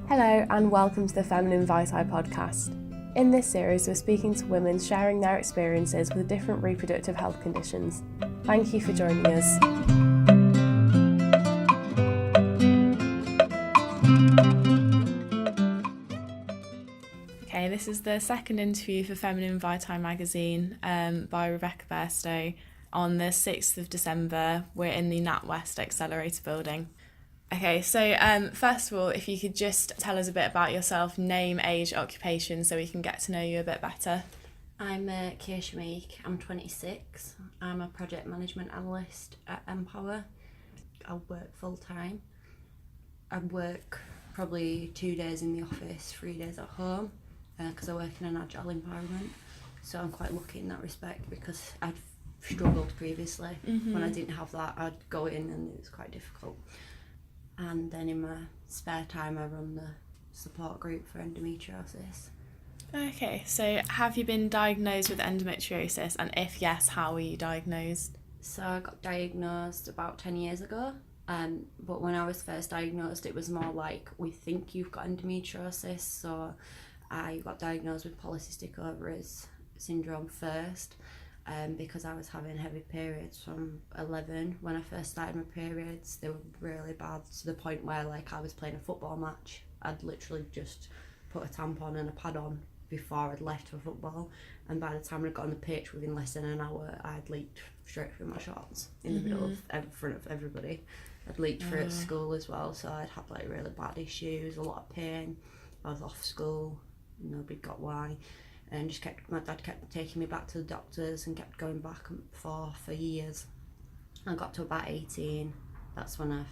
Hello and welcome to the Feminine Vitae podcast. In this series, we're speaking to women sharing their experiences with different reproductive health conditions. Thank you for joining us. Okay, this is the second interview for Feminine Vitae magazine by Rebecca Bairstow on the 6th of December. We're in the NatWest Accelerator building. Okay, so first of all, if you could just tell us a bit about yourself, name, age, occupation, so we can get to know you a bit better. I'm Keisha. I'm 26. I'm a project management analyst at Empower. I work full time. I work probably 2 days in the office, 3 days at home, because I work in an agile environment. So I'm quite lucky in that respect because I'd struggled previously. When I didn't have that, I'd go in and it was quite difficult. And then in my spare time, I run the support group for endometriosis. Okay, so have you been diagnosed with endometriosis, and if yes, how were you diagnosed? So I got diagnosed about 10 years ago, but when I was first diagnosed, it was more like, we think you've got endometriosis. So I got diagnosed with polycystic ovaries syndrome first. Because I was having heavy periods from 11. When I first started my periods, they were really bad, to the point where I was playing a football match. I'd literally just put a tampon and a pad on before I'd left for football, and by the time I'd got on the pitch, within less than an hour, I'd leaked straight through my shorts in the middle of in front of everybody. I'd leaked through at school as well, so I'd had really bad issues, a lot of pain. I was off school, nobody got why. And my dad kept taking me back to the doctors and kept going back for years. I got to about 18. That's when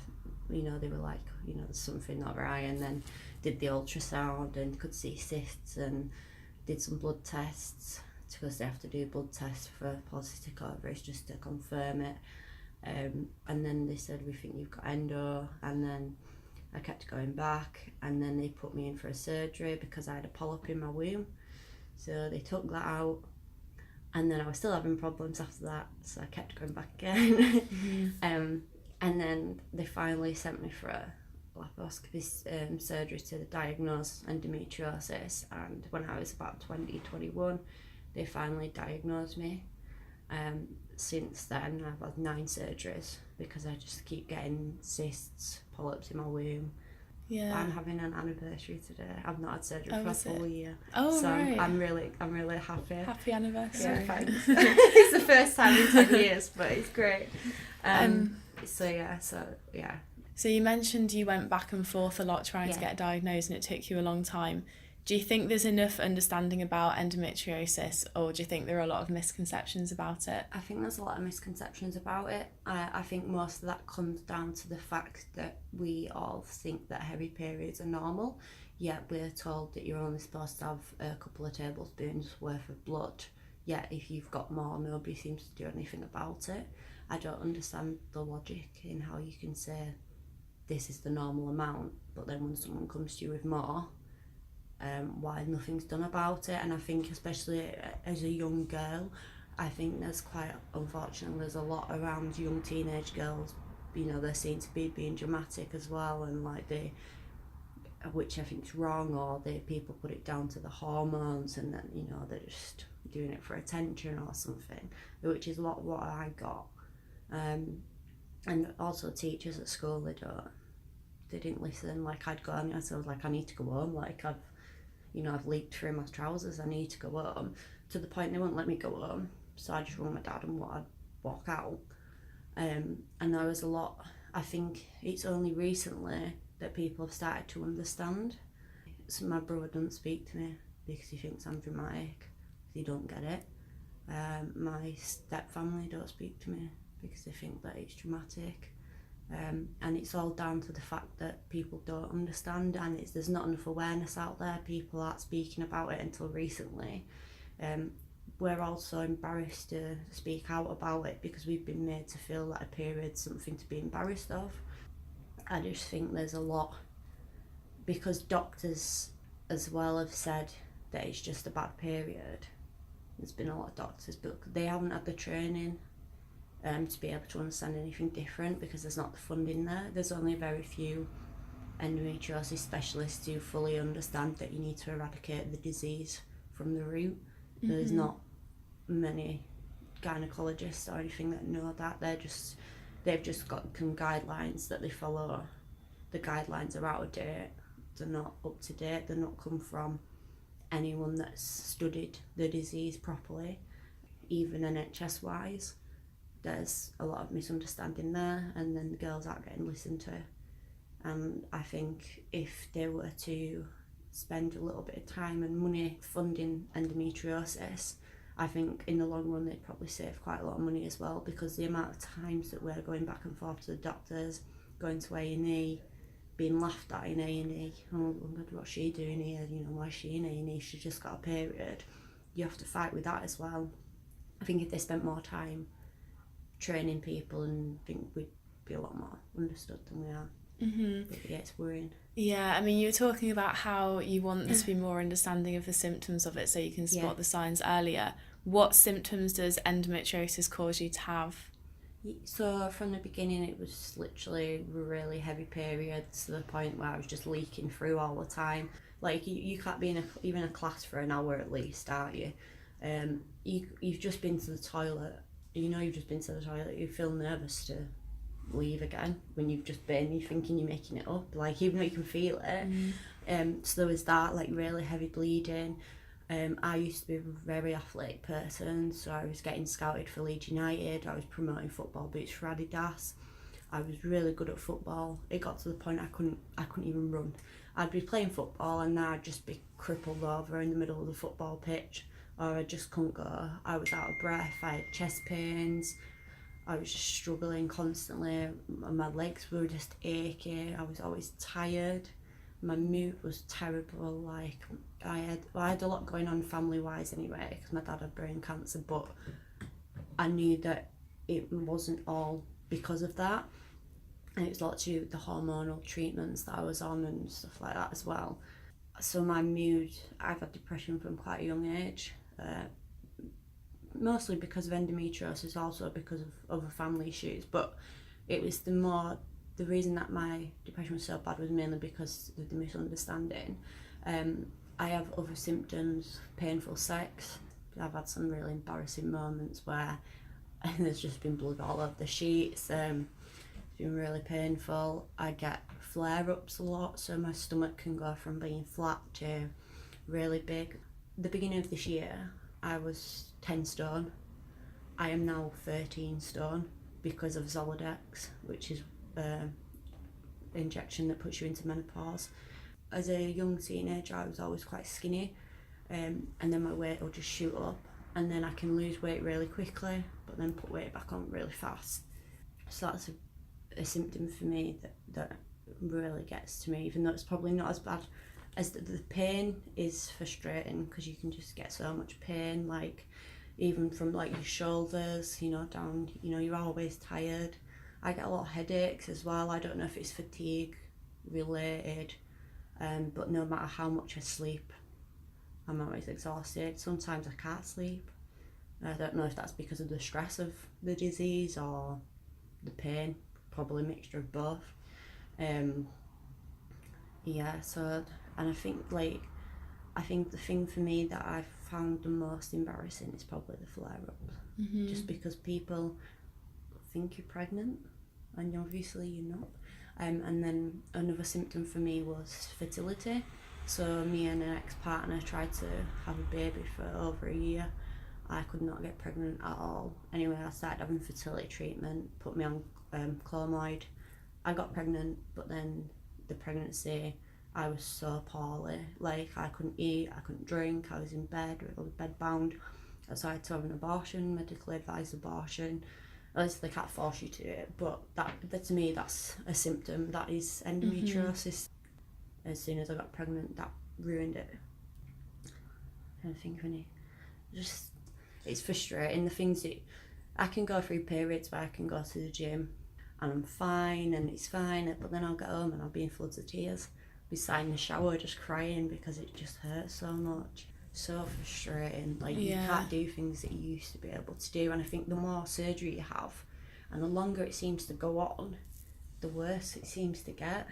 they were like, there's something not right. And then did the ultrasound and could see cysts and did some blood tests, because they have to do blood tests for polycystic ovaries just to confirm it. And then they said, we think you've got endo. And then I kept going back, and then they put me in for a surgery because I had a polyp in my womb. So they took that out, and then I was still having problems after that, so I kept going back again. And then they finally sent me for a laparoscopy surgery to diagnose endometriosis, and when I was about 21, they finally diagnosed me. Since then I've had 9 surgeries because I just keep getting cysts, polyps in my womb. Yeah. I'm having an anniversary today. I've not had surgery for a full year. Oh, so right. I'm really happy. Happy anniversary. Yeah, thanks. It's the first time in 10 years, but it's great. So you mentioned you went back and forth a lot trying to get diagnosed, and it took you a long time. Do you think there's enough understanding about endometriosis, or do you think there are a lot of misconceptions about it? I think there's a lot of misconceptions about it. I think most of that comes down to the fact that we all think that heavy periods are normal, yet we're told that you're only supposed to have a couple of tablespoons worth of blood, yet if you've got more, nobody seems to do anything about it. I don't understand the logic in how you can say this is the normal amount, but then when someone comes to you with more, why nothing's done about it. And I think, especially as a young girl, I think there's there's a lot around young teenage girls, they're seen to be being dramatic as well, and which I think is wrong, or people put it down to the hormones, and then they're just doing it for attention or something, which is what I got. And also teachers at school, they didn't listen. I'd go and I was like, I need to go home, I've leaked through my trousers, I need to go home, to the point they wouldn't let me go home. So I just rang my dad and I'd walk out. And there was a lot, I think it's only recently that people have started to understand. So my brother doesn't speak to me because he thinks I'm dramatic, he don't get it. My step family don't speak to me because they think that it's dramatic. And it's all down to the fact that people don't understand, and there's not enough awareness out there. People aren't speaking about it until recently. We're also embarrassed to speak out about it because we've been made to feel that a period's something to be embarrassed of. I just think there's a lot, because doctors as well have said that it's just a bad period. There's been a lot of doctors, but they haven't had the training to be able to understand anything different, because there's not the funding there. There's only a very few endometriosis specialists who fully understand that you need to eradicate the disease from the root. There's not many gynecologists or anything that know that. They've just got some guidelines that they follow. The guidelines are out of date. They're not up to date. They're not come from anyone that's studied the disease properly, even NHS wise. There's a lot of misunderstanding there, and then the girls aren't getting listened to. And I think if they were to spend a little bit of time and money funding endometriosis, I think in the long run they'd probably save quite a lot of money as well, because the amount of times that we're going back and forth to the doctors, going to A&E, being laughed at in A&E, oh God, what's she doing here, why is she in A&E, she's just got a period. You have to fight with that as well. I think if they spent more time training people, and I think we'd be a lot more understood than we are. But yeah, it's worrying. Yeah, I mean, you were talking about how you want there to be more understanding of the symptoms of it so you can spot the signs earlier. What symptoms does endometriosis cause you to have? So from the beginning it was literally really heavy periods, to the point where I was just leaking through all the time. Like you can't be in even a class for an hour at least, aren't you? You've just been to the toilet, you've just been to the toilet, you feel nervous to leave again when you've just been, you're thinking you're making it up, like even though you can feel it. So there was that, like really heavy bleeding. I used to be a very athletic person, so I was getting scouted for Leeds United, I was promoting football boots for Adidas, I was really good at football. It got to the point I couldn't even run. I'd be playing football and then I'd just be crippled over in the middle of the football pitch, or I just couldn't go. I was out of breath, I had chest pains, I was just struggling constantly, my legs were just achy, I was always tired, my mood was terrible. Like I had a lot going on family wise anyway, because my dad had brain cancer, but I knew that it wasn't all because of that, and it was a lot to do with the hormonal treatments that I was on and stuff like that as well. So my mood, I've had depression from quite a young age, mostly because of endometriosis, also because of other family issues, but it was the reason that my depression was so bad was mainly because of the misunderstanding. I have other symptoms, painful sex. I've had some really embarrassing moments where there's just been blood all over the sheets. It's been really painful. I get flare-ups a lot, so my stomach can go from being flat to really big. The beginning of this year, I was 10 stone. I am now 13 stone because of Zoladex, which is injection that puts you into menopause. As a young teenager, I was always quite skinny, and then my weight will just shoot up, and then I can lose weight really quickly, but then put weight back on really fast. So that's a symptom for me that really gets to me, even though it's probably not as bad as the pain is frustrating, because you can just get so much pain, like even from like your shoulders, down, you're always tired. I get a lot of headaches as well. I don't know if it's fatigue related, but no matter how much I sleep, I'm always exhausted. Sometimes I can't sleep. I don't know if that's because of the stress of the disease or the pain, probably a mixture of both. So, and I think the thing for me that I've found the most embarrassing is probably the flare-ups. Just because people think you're pregnant and obviously you're not. And then another symptom for me was fertility. So me and an ex-partner tried to have a baby for over a year. I could not get pregnant at all. Anyway, I started having fertility treatment, put me on Clomoid. I got pregnant, but then the pregnancy, I was so poorly. Like, I couldn't eat, I couldn't drink, I was in bed, I was bed bound. So I had to have an abortion, medically advised abortion. At least they can't force you to it, but that to me, that's a symptom. That is endometriosis. As soon as I got pregnant, that ruined it. I don't think of any. Just, it's frustrating. The things that I can go through periods where I can go to the gym and I'm fine and it's fine, but then I'll get home and I'll be in floods of tears. I'll be sat in the shower just crying because it just hurts so much. So frustrating. Like, you can't do things that you used to be able to do, and I think the more surgery you have and the longer it seems to go on, the worse it seems to get.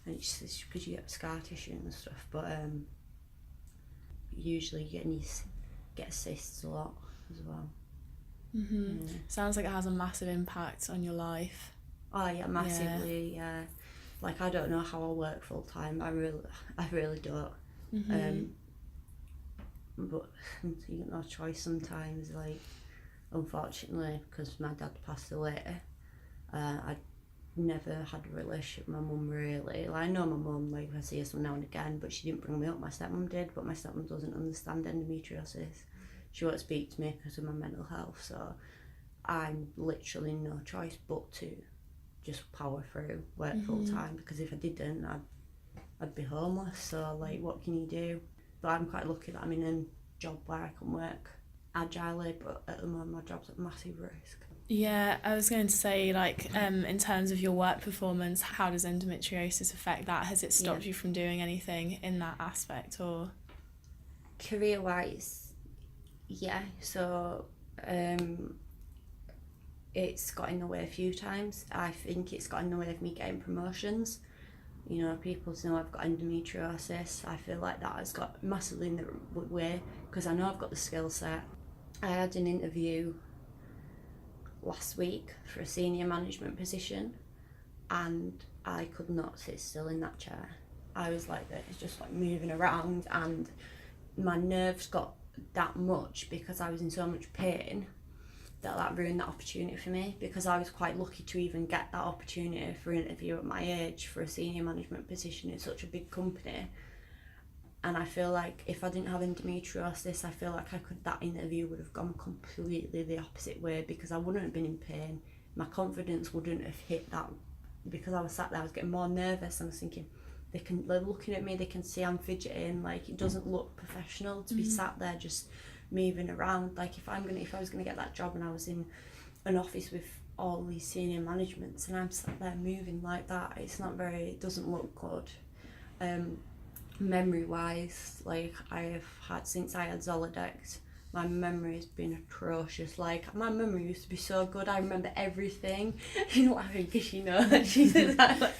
and it's because you get scar tissue and stuff, but usually you get cysts a lot as well. Mm-hmm. Yeah. Sounds like it has a massive impact on your life. Oh yeah, massively. Yeah. Like I don't know how I'll work full time. I really don't. Mm-hmm. But you got no choice sometimes. Like, unfortunately, because my dad passed away, I never had a relationship with my mum really. Like, I know my mum, like I see her some now and again, but she didn't bring me up. My stepmom did, but my stepmom doesn't understand endometriosis. She won't speak to me because of my mental health. So I'm literally no choice but to just power through, work full time, because if I didn't, I'd be homeless. So like, what can you do? But I'm quite lucky that I'm in a job where I can work agilely, but at the moment my job's at massive risk. Yeah, I was going to say, like, in terms of your work performance, how does endometriosis affect that? Has it stopped you from doing anything in that aspect, or? Career-wise, yeah. So it's got in the way a few times. I think it's got in the way of me getting promotions. You know, people know I've got endometriosis. I feel like that has got massively in the way, because I know I've got the skill set. I had an interview last week for a senior management position, and I could not sit still in that chair. I was like this, just like moving around, and my nerves got that much because I was in so much pain that ruined that opportunity for me, because I was quite lucky to even get that opportunity for an interview at my age for a senior management position in such a big company. And I feel like if I didn't have endometriosis, I feel like that interview would have gone completely the opposite way, because I wouldn't have been in pain. My confidence wouldn't have hit that, because I was sat there, I was getting more nervous, and I was thinking, they're looking at me, they can see I'm fidgeting, like, it doesn't look professional to be sat there just moving around. Like, if I was gonna get that job and I was in an office with all these senior managements and I'm sat there moving like that, it doesn't look good. Memory wise, like, since I had Zoladex, my memory has been atrocious. Like, my memory used to be so good, I remember everything. You know, laughing because you know she's like,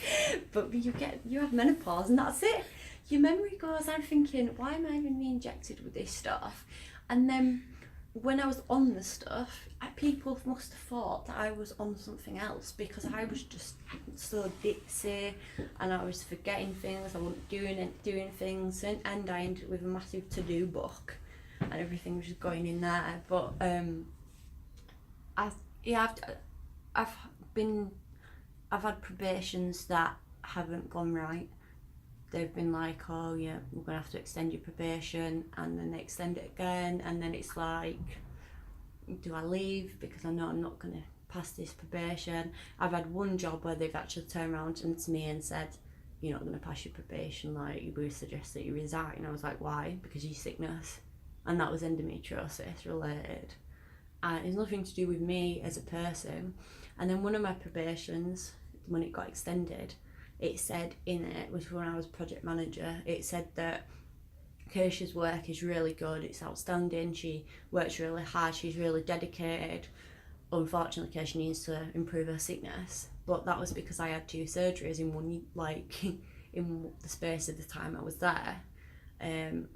but you have menopause and that's it, your memory goes. I'm thinking, why am I even being injected with this stuff? And then when I was on the stuff, people must have thought that I was on something else, because I was just so ditzy and I was forgetting things, I wasn't doing things, and I ended with a massive to-do book and everything was just going in there. But I've had probations that haven't gone right. They've been like, oh yeah, we're gonna have to extend your probation, and then they extend it again, and then it's like, do I leave because I know I'm not gonna pass this probation? I've had one job where they've actually turned around to me and said, you're not gonna pass your probation, like, we suggest that you resign. I was like, why? Because of your sickness. And that was endometriosis related, and it's nothing to do with me as a person. And then one of my probations, when it got extended, it said in it, which when I was project manager, it said that Keisha's work is really good, it's outstanding, she works really hard, she's really dedicated. Unfortunately, Keisha needs to improve her sickness. But that was because I had 2 surgeries in one, like, in the space of the time I was there. And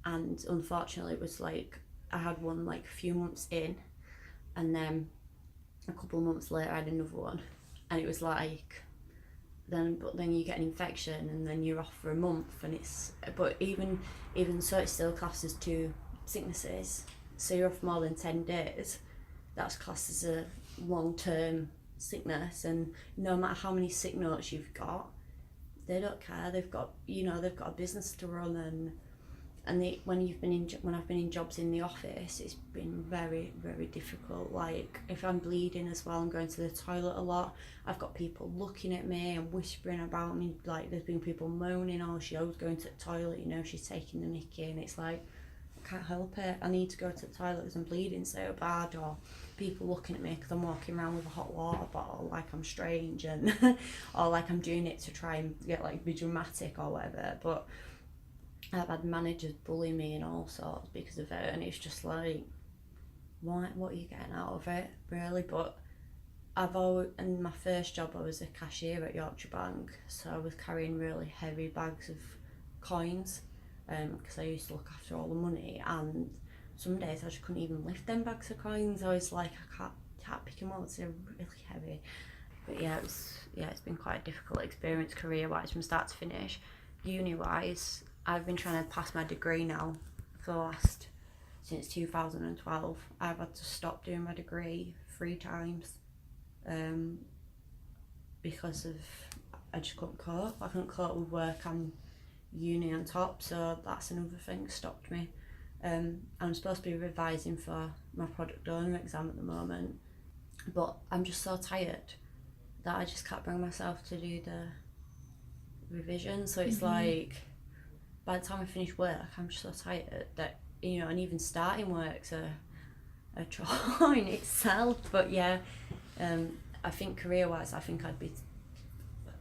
unfortunately, it was like, I had one like a few months in, and then a couple of months later I had another one, and it was like, then you get an infection and then you're off for a month, but even so, it's still classed as 2 sicknesses. So you're off more than 10 days, that's classed as a long-term sickness. And no matter how many sick notes you've got, they don't care. They've got a business to run, when I've been in jobs in the office, it's been very, very difficult. Like, if I'm bleeding as well, I'm going to the toilet a lot, I've got people looking at me and whispering about me. Like, there's been people moaning, oh, she's always going to the toilet, you know, she's taking the mickey. And it's like, I can't help it, I need to go to the toilet because I'm bleeding so bad. Or people looking at me because I'm walking around with a hot water bottle like I'm strange, and or like I'm doing it to try and get, like, be dramatic or whatever. But I've had managers bully me and all sorts because of it, and it's just like, what are you getting out of it, really? But in my first job I was a cashier at Yorkshire Bank, so I was carrying really heavy bags of coins because I used to look after all the money, and some days I just couldn't even lift them bags of coins. I was like, I can't pick them up, they're really heavy. But yeah, it's been quite a difficult experience career-wise from start to finish. Uni-wise, I've been trying to pass my degree now since 2012. I've had to stop doing my degree 3 times because I just couldn't cope. I couldn't cope with work and uni on top, so that's another thing that stopped me. I'm supposed to be revising for my product owner exam at the moment, but I'm just so tired that I just can't bring myself to do the revision. So it's like, by the time I finish work, I'm just so tired that, and even starting work's a chore in itself. But yeah, I think career-wise, I think I'd be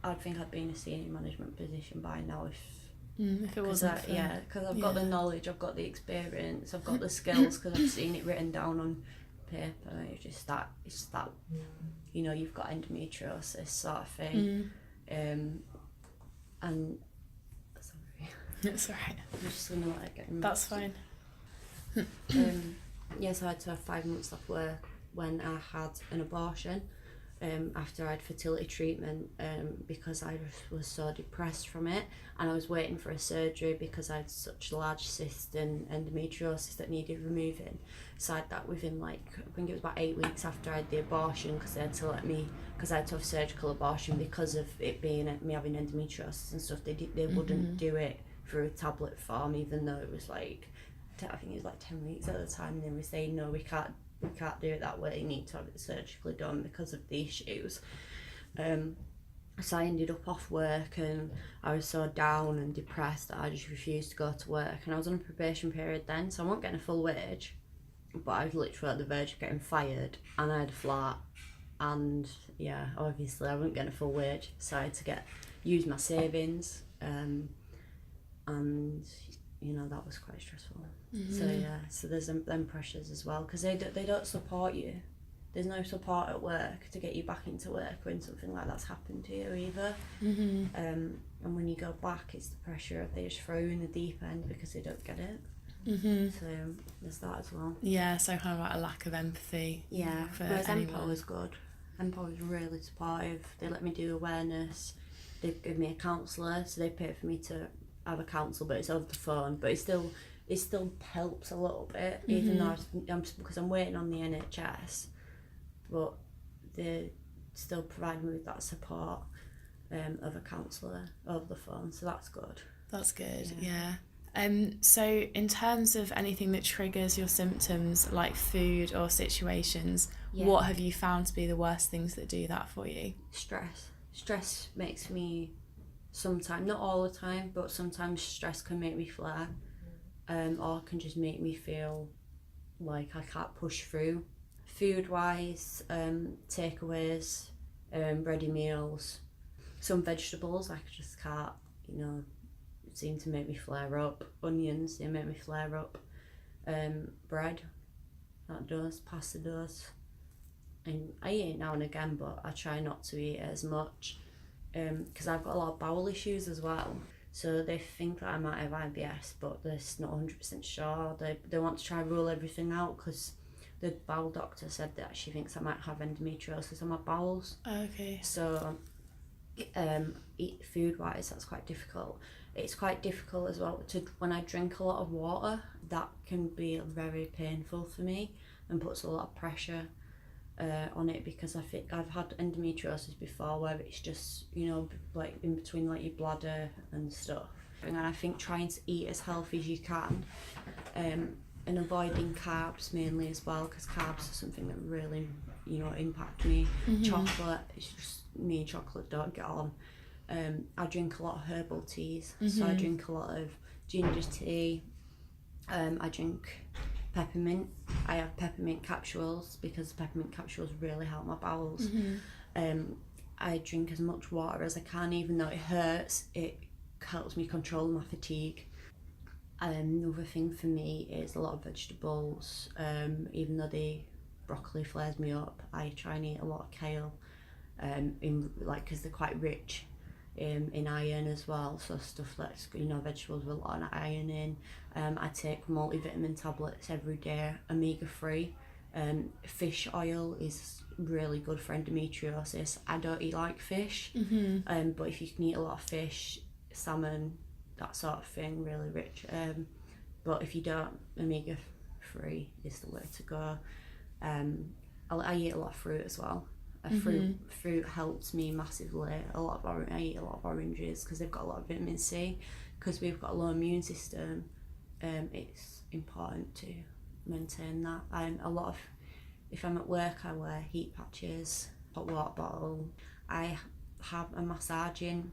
in a senior management position by now if it wasn't because I've got the knowledge, I've got the experience, I've got the skills, because I've seen it written down on paper. It's just that you've got endometriosis sort of thing. And sorry, it's alright, I'm just gonna let it get that's fine. So I had to have 5 months off work when I had an abortion, after I had fertility treatment, because I was so depressed from it, and I was waiting for a surgery because I had such a large cyst and endometriosis that needed removing. So I had that within I think it was about 8 weeks after I had the abortion, because they had to because I had to have surgical abortion because of it being me having endometriosis and stuff. They wouldn't do it through a tablet form, even though it was I think it was 10 weeks at the time, and they were saying, no, we can't do it that way, you need to have it surgically done because of the issues. So I ended up off work, and I was so down and depressed that I just refused to go to work, and I was on a probation period then, so I wasn't getting a full wage, but I was literally at the verge of getting fired, and I had a flat, and yeah, obviously I wasn't getting a full wage, so I had to use my savings, and that was quite stressful. So there's them pressures as well, because they don't support you. There's no support at work to get you back into work when something like that's happened to you either. And when you go back, it's the pressure of they just throw you in the deep end because they don't get it. So there's that as well. Yeah, so kind of a lack of empathy. Yeah, for whereas anyone. MPO was good. MPO was really supportive. They let me do awareness. They give me a counsellor, so they pay for me to have a counsel, but it's over the phone. But it still helps a little bit, even though because I'm waiting on the NHS, but they still provide me with that support of a counsellor over the phone, so that's good. That's good, yeah. So in terms of anything that triggers your symptoms, like food or situations, what have you found to be the worst things that do that for you? Stress makes me sometimes, not all the time, but sometimes stress can make me flare, or can just make me feel like I can't push through. Food wise, takeaways, ready meals, some vegetables I just can't, seem to make me flare up. Onions, they make me flare up. Bread, that does, pasta does. And I eat it now and again, but I try not to eat it as much, because I've got a lot of bowel issues as well. So they think that I might have IBS, but they're not 100% sure. They want to try and rule everything out, because the bowel doctor said that she thinks I might have endometriosis on my bowels. Okay. So eat food wise, that's quite difficult. It's quite difficult as well when I drink a lot of water. That can be very painful for me and puts a lot of pressure on it, because I think I've had endometriosis before, where it's just like in between like your bladder and stuff. And I think trying to eat as healthy as you can, and avoiding carbs mainly as well, because carbs are something that really impact me. Chocolate, it's just me and chocolate don't get on. I drink a lot of herbal teas, so I drink a lot of ginger tea. I drink peppermint. I have peppermint capsules because peppermint capsules really help my bowels. I drink as much water as I can, even though it hurts. It helps me control my fatigue. Another thing for me is a lot of vegetables, even though they broccoli flares me up. I try and eat a lot of kale, because they're quite rich in iron as well. So stuff like, vegetables with a lot of iron in. I take multivitamin tablets every day, omega-3. Fish oil is really good for endometriosis. I don't eat like fish, but if you can eat a lot of fish, salmon, that sort of thing, really rich. But if you don't, omega-3 is the way to go. I eat a lot of fruit as well. Fruit helps me massively. I eat a lot of oranges because they've got a lot of vitamin C. Because we've got a low immune system, it's important to maintain that. If I'm at work, I wear heat patches, hot water bottle. I have a massaging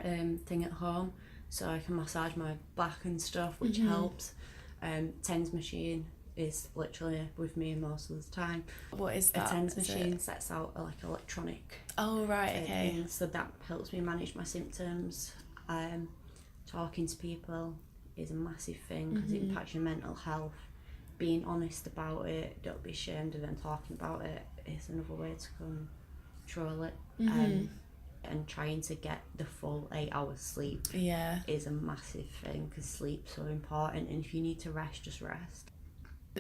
thing at home, so I can massage my back and stuff, which helps. TENS machine is literally with me most of the time. What is that? A TENS machine sets out like electronic. Oh right, okay. Things, so that helps me manage my symptoms. Talking to people is a massive thing because it impacts your mental health. Being honest about it, don't be ashamed of them talking about it, is another way to control it. And trying to get the full 8 hours sleep is a massive thing because sleep's so important, and if you need to rest, just rest.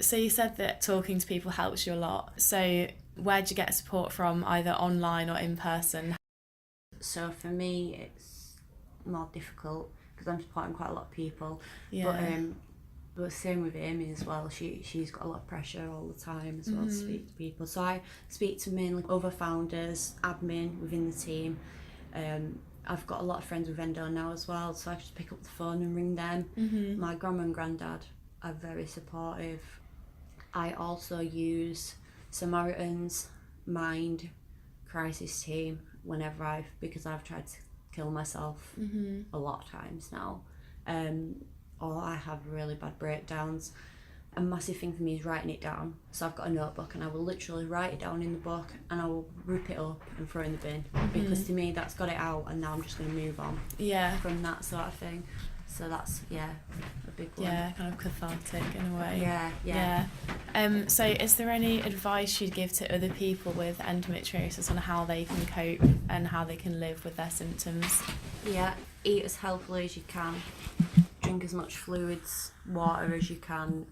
So you said that talking to people helps you a lot. So where'd you get support from, either online or in person? So for me, it's more difficult because I'm supporting quite a lot of people. But same with Amy as well. She's got a lot of pressure all the time as well to speak to people. So I speak to mainly other founders, admin within the team. I've got a lot of friends with endo now as well, so I just pick up the phone and ring them. My grandma and granddad are very supportive. I also use Samaritan's Mind crisis team because I've tried to kill myself a lot of times now. Or I have really bad breakdowns. A massive thing for me is writing it down. So I've got a notebook and I will literally write it down in the book and I will rip it up and throw it in the bin because to me that's got it out and now I'm just going to move on from that sort of thing. So that's a big one. Yeah, kind of cathartic in a way. Yeah. So is there any advice you'd give to other people with endometriosis on how they can cope and how they can live with their symptoms? Yeah, eat as healthily as you can. Drink as much fluids, water as you can.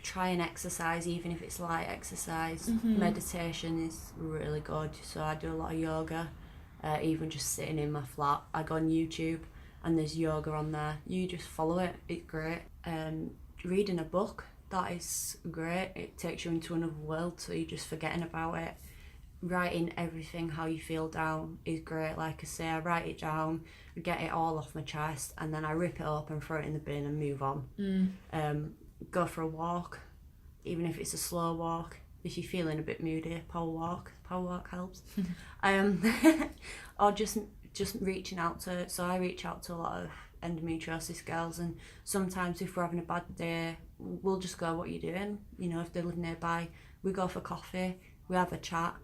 Try and exercise, even if it's light exercise. Meditation is really good, so I do a lot of yoga, even just sitting in my flat. I go on YouTube and there's yoga on there. You just follow it, it's great. Reading a book, that is great. It takes you into another world, so you're just forgetting about it. Writing everything how you feel down is great. Like I say, I write it down, get it all off my chest, and then I rip it up and throw it in the bin and move on. Go for a walk, even if it's a slow walk. If you're feeling a bit moody, power walk helps. Or just reaching out to, so I reach out to a lot of endometriosis girls, and sometimes if we're having a bad day, we'll just go, what are you doing? If they live nearby, we go for coffee, we have a chat.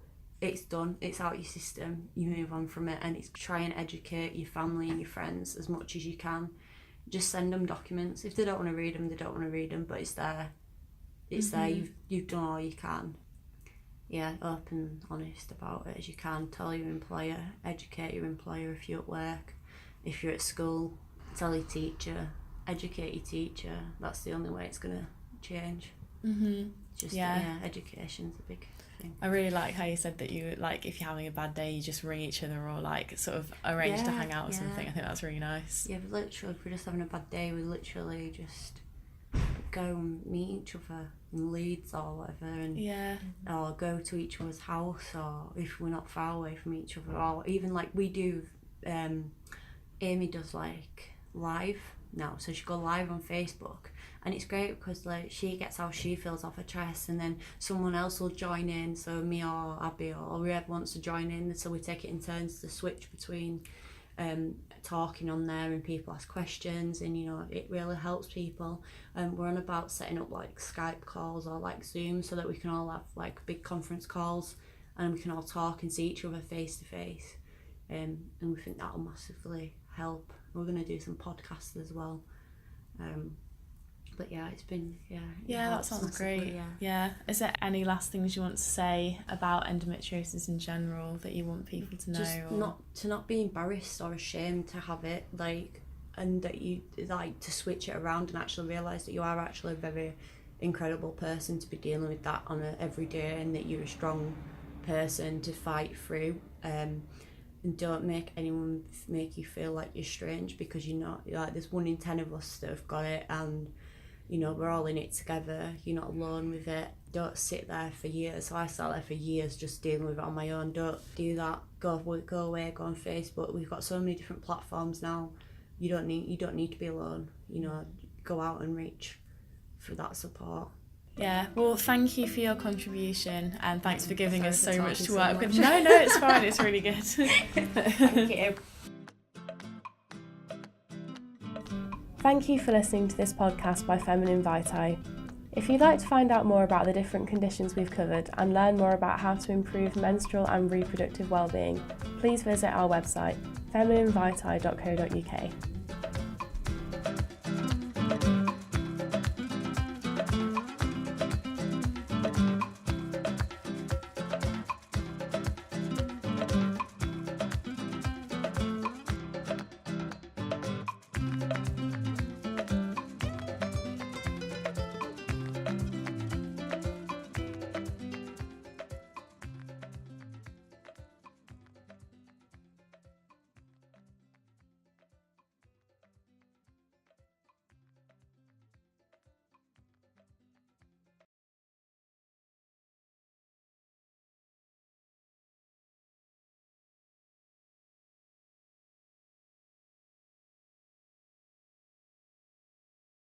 It's done, it's out your system, you move on from it. And it's try and educate your family and your friends as much as you can. Just send them documents. If they don't want to read them, they don't want to read them, but it's there. There, you've done all you can. Open and honest about it as you can. Tell your employer, educate your employer if you're at work. If you're at school, tell your teacher, educate your teacher. That's the only way it's going to change. Education's a big thing. I really like how you said that you, like, if you're having a bad day, you just ring each other or like sort of arrange to hang out or something. I think that's really nice. Yeah, but literally, if we're just having a bad day, we literally just go and meet each other in Leeds or whatever, and or go to each other's house, or if we're not far away from each other, or even like we do. Amy does like live now, so she go live on Facebook, and it's great because like she gets how she feels off her chest, and then someone else will join in, so me or Abby or whoever wants to join in, so we take it in turns to switch between talking on there, and people ask questions, and it really helps people. We're on about setting up like Skype calls or like Zoom, so that we can all have like big conference calls and we can all talk and see each other face to face, and we think that'll massively help. We're going to do some podcasts as well, But yeah, it's been, Yeah, that sounds great. Yeah. Is there any last things you want to say about endometriosis in general that you want people to know? Just not be embarrassed or ashamed to have it, like, and that you like to switch it around and actually realise that you are actually a very incredible person to be dealing with that on a everyday, and that you're a strong person to fight through. And don't make anyone make you feel like you're strange, because you're not. Like, there's 1 in 10 of us that have got it, and you know, we're all in it together. You're not alone with it. Don't sit there for years. So I sat there for years just dealing with it on my own. Don't do that. Go away, go on Facebook. We've got so many different platforms now. You don't need to be alone. You know, go out and reach for that support. Yeah, well, thank you for your contribution, and thanks for giving us so much to work with. No, it's fine. It's really good. Thank you. Thank you for listening to this podcast by Feminine Vitae. If you'd like to find out more about the different conditions we've covered and learn more about how to improve menstrual and reproductive wellbeing, please visit our website, femininevitae.co.uk.